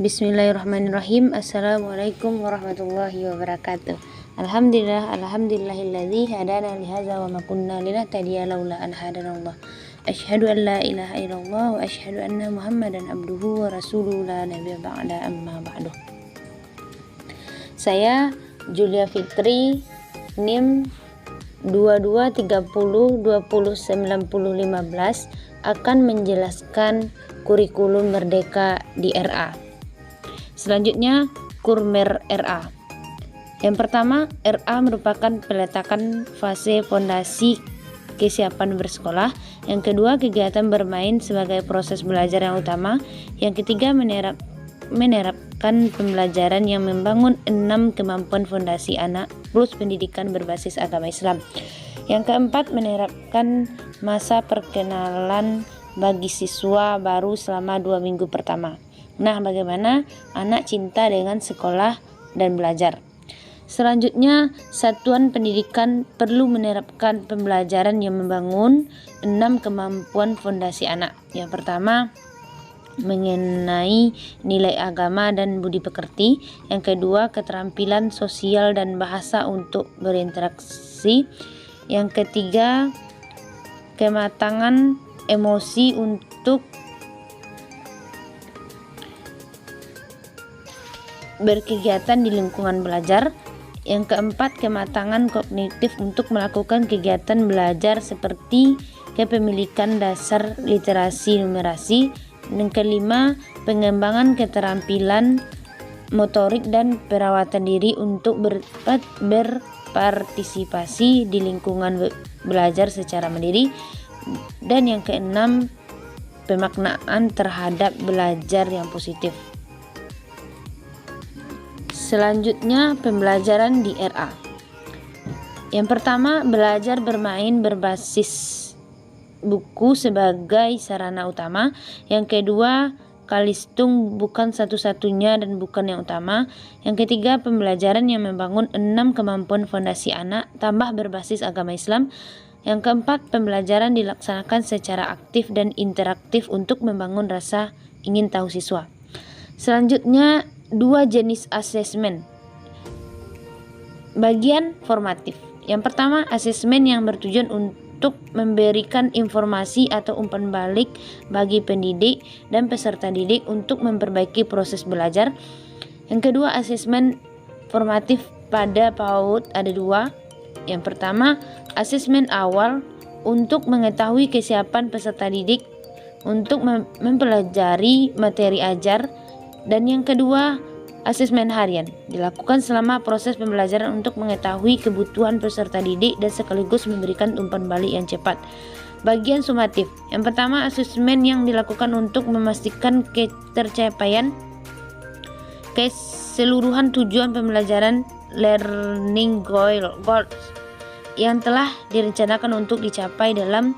Bismillahirrahmanirrahim. Assalamualaikum warahmatullahi wabarakatuh. Alhamdulillahilladzi hadana lihadza wa ma kunna linahtadiya laula an hadanallah. Asyhadu an la ilaha illallah wa asyhadu anna Muhammadan abduhu wa rasuluhu la nabiyya ba'da amma ba'du. Saya Julia Fitri, NIM 2230209015 akan menjelaskan kurikulum Merdeka di RA. Selanjutnya, Kurmer RA. Yang pertama, RA merupakan peletakan fase fondasi kesiapan bersekolah. Yang kedua, kegiatan bermain sebagai proses belajar yang utama. Yang ketiga, menerapkan pembelajaran yang membangun 6 kemampuan fondasi anak plus pendidikan berbasis agama Islam. Yang keempat, menerapkan masa perkenalan bagi siswa baru selama 2 minggu pertama. Nah, bagaimana anak cinta dengan sekolah dan belajar? Selanjutnya, satuan pendidikan perlu menerapkan pembelajaran yang membangun 6 kemampuan fondasi anak. Yang pertama, mengenai nilai agama dan budi pekerti. Yang kedua, keterampilan sosial dan bahasa untuk berinteraksi. Yang ketiga, kematangan emosi untuk berkegiatan di lingkungan belajar. Yang keempat, kematangan kognitif untuk melakukan kegiatan belajar seperti kepemilikan dasar literasi numerasi. Yang kelima, pengembangan keterampilan motorik dan perawatan diri untuk berpartisipasi di lingkungan belajar secara mandiri. Dan yang keenam, pemaknaan terhadap belajar yang positif. Selanjutnya, pembelajaran di RA. Yang pertama, belajar bermain berbasis buku sebagai sarana utama. Yang kedua, kalistung bukan satu-satunya dan bukan yang utama. Yang ketiga, pembelajaran yang membangun 6 kemampuan fondasi anak tambah berbasis agama Islam. Yang keempat, pembelajaran dilaksanakan secara aktif dan interaktif untuk membangun rasa ingin tahu siswa. Selanjutnya, 2 jenis asesmen. Bagian formatif. Yang pertama, asesmen yang bertujuan untuk memberikan informasi atau umpan balik bagi pendidik dan peserta didik untuk memperbaiki proses belajar. Yang kedua, asesmen formatif pada PAUD ada 2. Yang pertama, asesmen awal untuk mengetahui kesiapan peserta didik untuk mempelajari materi ajar. Dan yang kedua, asesmen harian dilakukan selama proses pembelajaran untuk mengetahui kebutuhan peserta didik dan sekaligus memberikan umpan balik yang cepat. Bagian sumatif. Yang pertama, asesmen yang dilakukan untuk memastikan ketercapaian keseluruhan tujuan pembelajaran learning goals yang telah direncanakan untuk dicapai dalam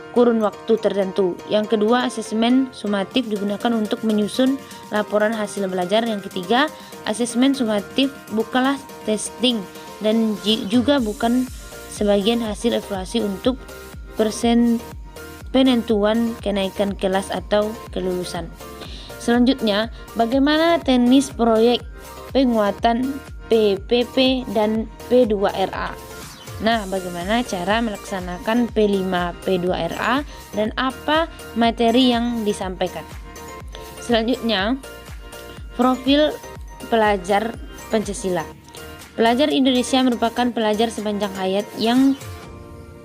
kurun waktu tertentu. Yang kedua, asesmen sumatif digunakan untuk menyusun laporan hasil belajar. Yang ketiga, asesmen sumatif bukanlah testing dan juga bukan sebagian hasil evaluasi untuk penentuan kenaikan kelas atau kelulusan. Selanjutnya, bagaimana teknis proyek penguatan PPP dan P2RA? Nah, bagaimana cara melaksanakan P5 P2RA dan apa materi yang disampaikan? Selanjutnya, profil pelajar Pancasila. Pelajar Indonesia merupakan pelajar sepanjang hayat yang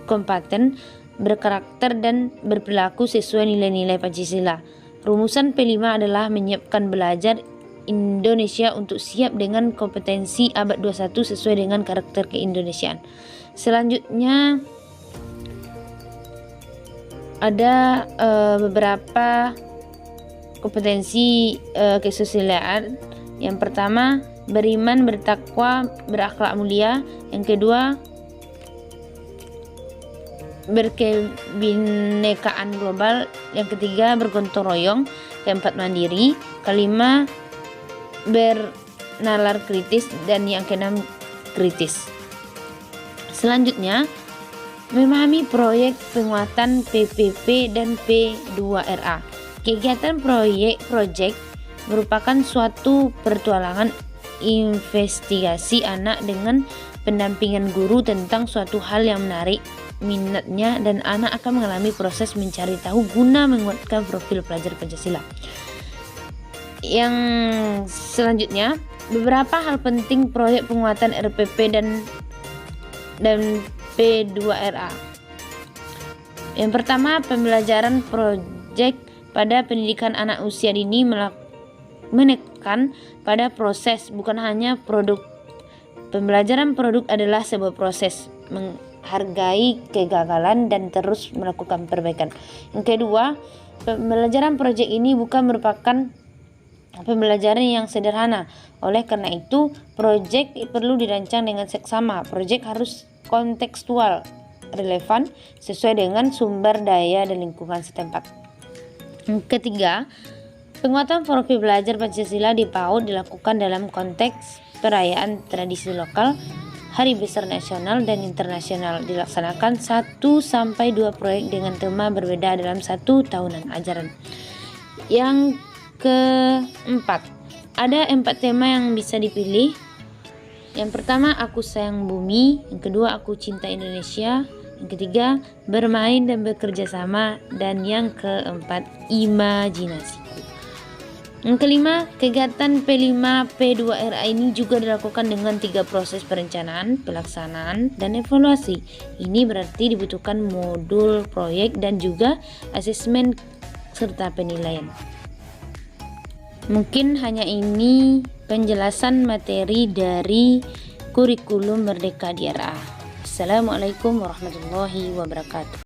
kompeten, berkarakter dan berperilaku sesuai nilai-nilai Pancasila. Rumusan P5 adalah menyiapkan pelajar Indonesia untuk siap dengan kompetensi abad 21 sesuai dengan karakter keindonesiaan. Selanjutnya ada beberapa kompetensi kesusilaan. Yang pertama, beriman, bertakwa, berakhlak mulia. Yang kedua, berkebinekaan global. Yang ketiga, bergotong royong. Keempat, mandiri. Kelima, bernalar kritis. Dan yang keenam, kritis. Selanjutnya, memahami proyek penguatan PPP dan P2RA. Kegiatan project merupakan suatu pertualangan investigasi anak dengan pendampingan guru tentang suatu hal yang menarik minatnya, dan anak akan mengalami proses mencari tahu guna menguatkan profil pelajar Pancasila. Yang selanjutnya, beberapa hal penting proyek penguatan RPP dan P2RA. Yang pertama, pembelajaran proyek pada pendidikan anak usia dini menekan pada proses, bukan hanya produk. Pembelajaran produk adalah sebuah proses, menghargai kegagalan dan terus melakukan perbaikan. Yang kedua, pembelajaran proyek ini bukan merupakan pembelajaran yang sederhana. Oleh karena itu, proyek perlu dirancang dengan seksama. Proyek harus kontekstual, relevan, sesuai dengan sumber daya dan lingkungan setempat. Yang ketiga, penguatan profil belajar Pancasila di PAUD dilakukan dalam konteks perayaan tradisi lokal, hari besar nasional dan internasional. Dilaksanakan 1-2 proyek dengan tema berbeda dalam 1 tahunan ajaran. Yang keempat, ada 4 tema yang bisa dipilih. Yang pertama, aku sayang bumi. Yang kedua, aku cinta Indonesia. Yang ketiga, bermain dan bekerja sama. Dan yang keempat, imajinasi. Yang kelima, kegiatan P5 P2RA ini juga dilakukan dengan 3 proses perencanaan, pelaksanaan, dan evaluasi. Ini berarti dibutuhkan modul proyek dan juga asesmen serta penilaian. Mungkin hanya ini penjelasan materi dari kurikulum Merdeka di RA. Assalamualaikum warahmatullahi wabarakatuh.